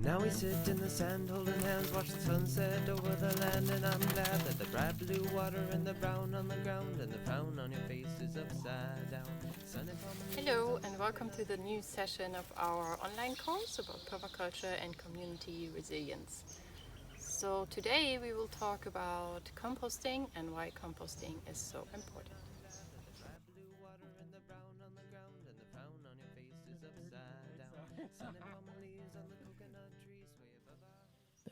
Now we sit in the sand holding hands, watch the sunset over the land, and I'm glad that the bright blue water and the brown on the ground and the frown on your face is upside down. Hello and welcome to the new session of our online course about permaculture and community resilience. So today we will talk about composting and why composting is so important.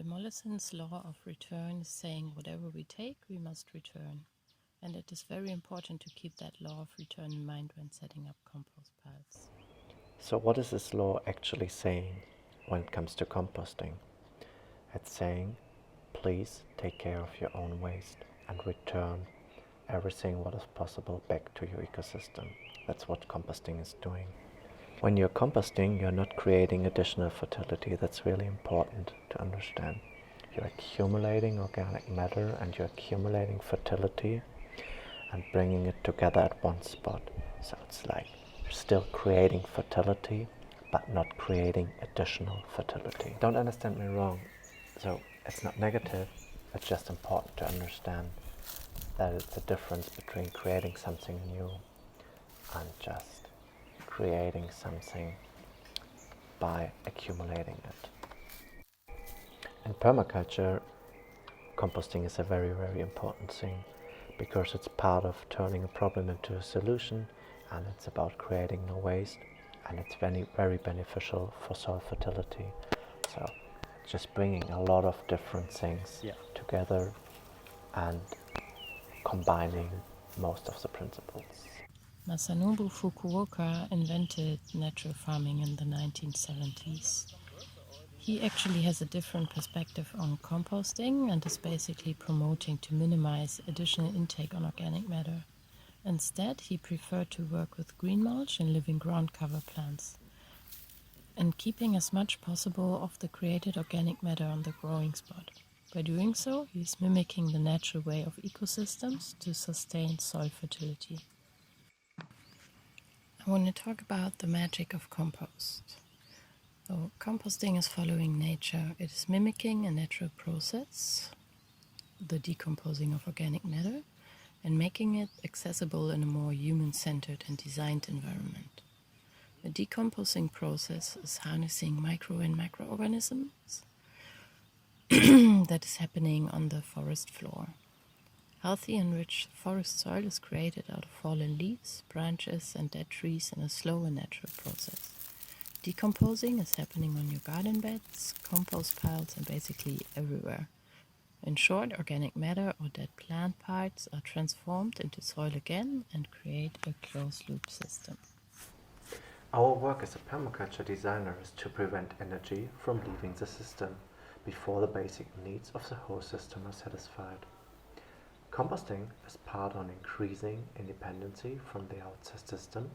Mollison's law of return is saying whatever we take, we must return. And it is very important to keep that law of return in mind when setting up compost piles. So what is this law actually saying when it comes to composting? It's saying, please take care of your own waste and return everything what is possible back to your ecosystem. That's what composting is doing. When you're composting, you're not creating additional fertility. That's really important to understand. You're accumulating organic matter and you're accumulating fertility and bringing it together at one spot. So it's like you're still creating fertility, but not creating additional fertility. Don't understand me wrong. So it's not negative, it's just important to understand that it's a difference between creating something new and just creating something by accumulating it. In permaculture, composting is a very, very important thing because it's part of turning a problem into a solution, and it's about creating no waste, and it's very, very beneficial for soil fertility. So it's just bringing a lot of different things together and combining most of the principles. Masanobu Fukuoka invented natural farming in the 1970s. He actually has a different perspective on composting and is basically promoting to minimize additional intake on organic matter. Instead, he preferred to work with green mulch and living ground cover plants, and keeping as much possible of the created organic matter on the growing spot. By doing so, he is mimicking the natural way of ecosystems to sustain soil fertility. I want to talk about the magic of compost. So, composting is following nature. It is mimicking a natural process, the decomposing of organic matter, and making it accessible in a more human-centered and designed environment. The decomposing process is harnessing micro and microorganisms that is happening on the forest floor. Healthy and rich forest soil is created out of fallen leaves, branches and dead trees in a slow and natural process. Decomposing is happening on your garden beds, compost piles and basically everywhere. In short, organic matter or dead plant parts are transformed into soil again and create a closed-loop system. Our work as a permaculture designer is to prevent energy from leaving the system before the basic needs of the whole system are satisfied. Composting is part on increasing independency from the outside system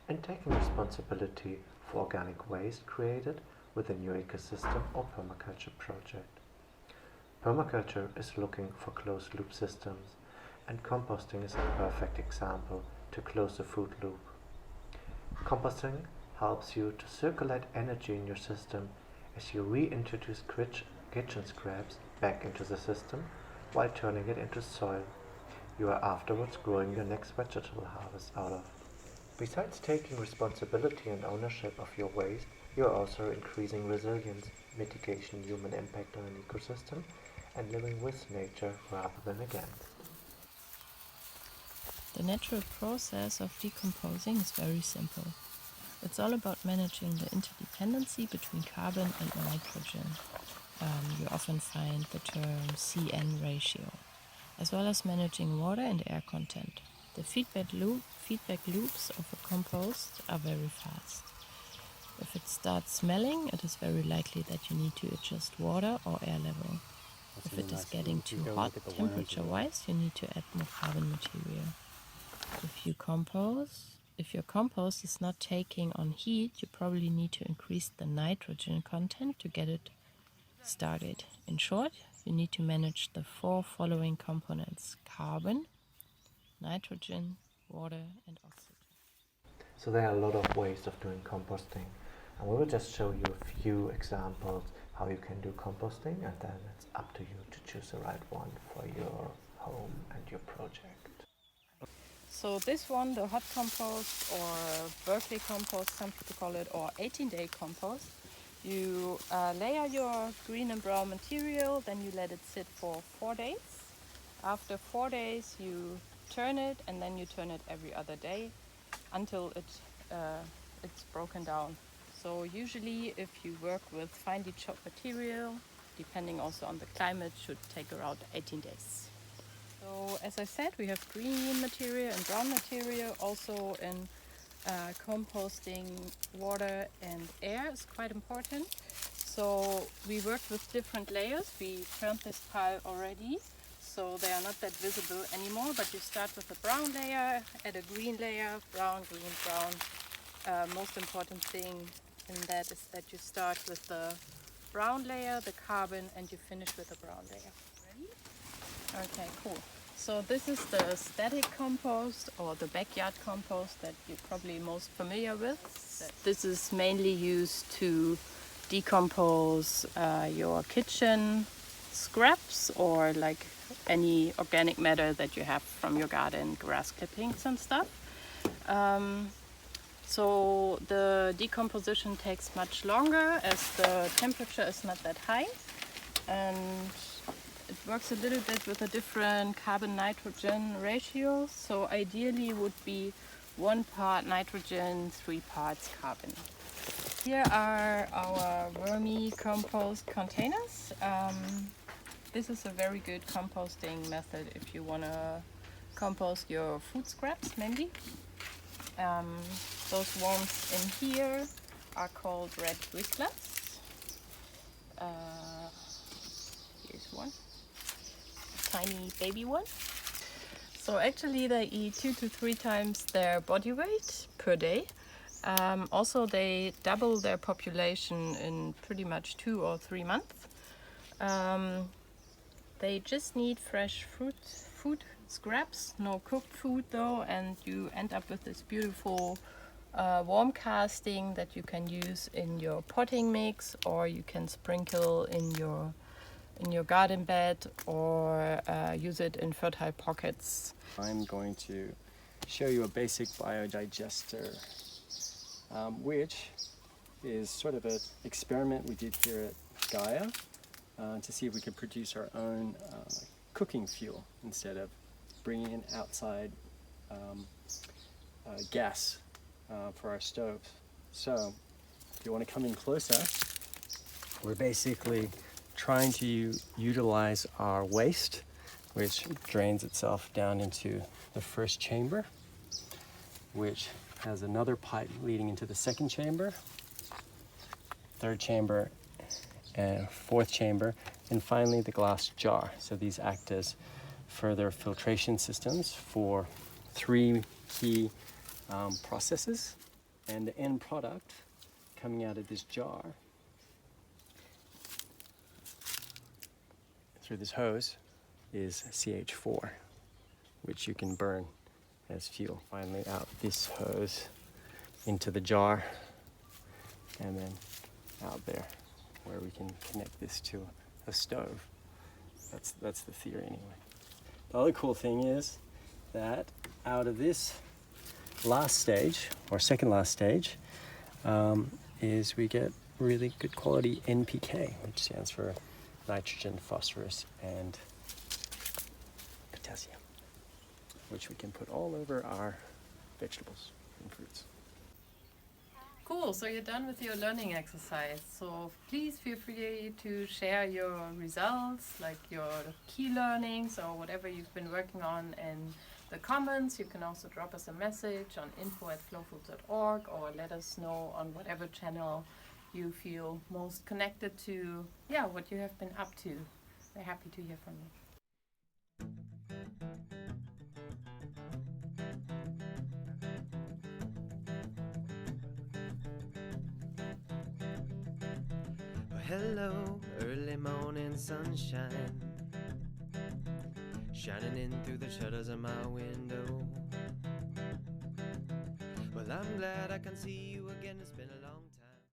and taking responsibility for organic waste created within your ecosystem or permaculture project. Permaculture is looking for closed-loop systems, and composting is a perfect example to close the food loop. Composting helps you to circulate energy in your system as you reintroduce kitchen scraps back into the system while turning it into soil you are afterwards growing your next vegetable harvest out of. Besides taking responsibility and ownership of your waste, you are also increasing resilience, mitigating human impact on an ecosystem, and living with nature rather than against. The natural process of decomposing is very simple. It's all about managing the interdependency between carbon and nitrogen. You often find the term CN ratio, as well as managing water and air content. The feedback loops of a compost are very fast. If it starts smelling, it is very likely that you need to adjust water or air level. If it is getting too hot temperature-wise, you need to add more carbon material. If your compost is not taking on heat, you probably need to increase the nitrogen content to get it started. In short, you need to manage the 4 following components: carbon, nitrogen, water and oxygen. So there are a lot of ways of doing composting, and we will just show you a few examples how you can do composting, and then it's up to you to choose the right one for your home and your project. So this one, the hot compost or vermicompost, some people call it, or 18-day compost, you layer your green and brown material, then you let it sit for 4 days. After 4 days you turn it, and then you turn it every other day until it's broken down. So usually if you work with finely chopped material, depending also on the climate, should take around 18 days. So as I said, we have green material and brown material. Also in composting, water and air is quite important. So we worked with different layers. We turned this pile already, so they are not that visible anymore, but you start with a brown layer, add a green layer, brown, green, brown. Most important thing in that is that you start with the brown layer, the carbon, and you finish with the brown layer. Ready? Okay, cool. So this is the static compost or the backyard compost that you're probably most familiar with. This is mainly used to decompose your kitchen scraps or like any organic matter that you have from your garden, grass clippings and stuff. So the decomposition takes much longer as the temperature is not that high, and it works a little bit with a different carbon nitrogen ratio. So ideally would be 1 part nitrogen, 3 parts carbon. Here are our vermicompost containers. This is a very good composting method if you want to compost your food scraps mainly. Those ones in here are called red whistlers. Here's one, a tiny baby one. So actually they eat 2 to 3 times their body weight per day. Also they double their population in pretty much 2 or 3 months. They just need fresh food scraps, no cooked food though, and you end up with this beautiful warm casting that you can use in your potting mix, or you can sprinkle in your garden bed, or use it in fertile pockets. I'm going to show you a basic biodigester, which is sort of an experiment we did here at Gaia to see if we could produce our own cooking fuel instead of bringing in outside gas for our stoves. So if you want to come in closer, we're basically trying to utilize our waste, which drains itself down into the first chamber, which has another pipe leading into the second chamber, third chamber, and fourth chamber, and finally the glass jar. So these act as further filtration systems for 3 key processes, and the end product coming out of this jar through this hose is CH4, which you can burn as fuel. Finally out this hose into the jar, and then out there where we can connect this to a stove. That's the theory anyway. The other cool thing is that out of this last stage, or second last stage, is we get really good quality NPK, which stands for nitrogen, phosphorus, and potassium, which we can put all over our vegetables and fruits. Cool, so you're done with your learning exercise. So please feel free to share your results, like your key learnings or whatever you've been working on in the comments. You can also drop us a message on info@flowfoods.org, or let us know on whatever channel you feel most connected to, what you have been up to. We're happy to hear from you. Hello, early morning sunshine, shining in through the shutters of my window. Well, I'm glad I can see you again. It's been a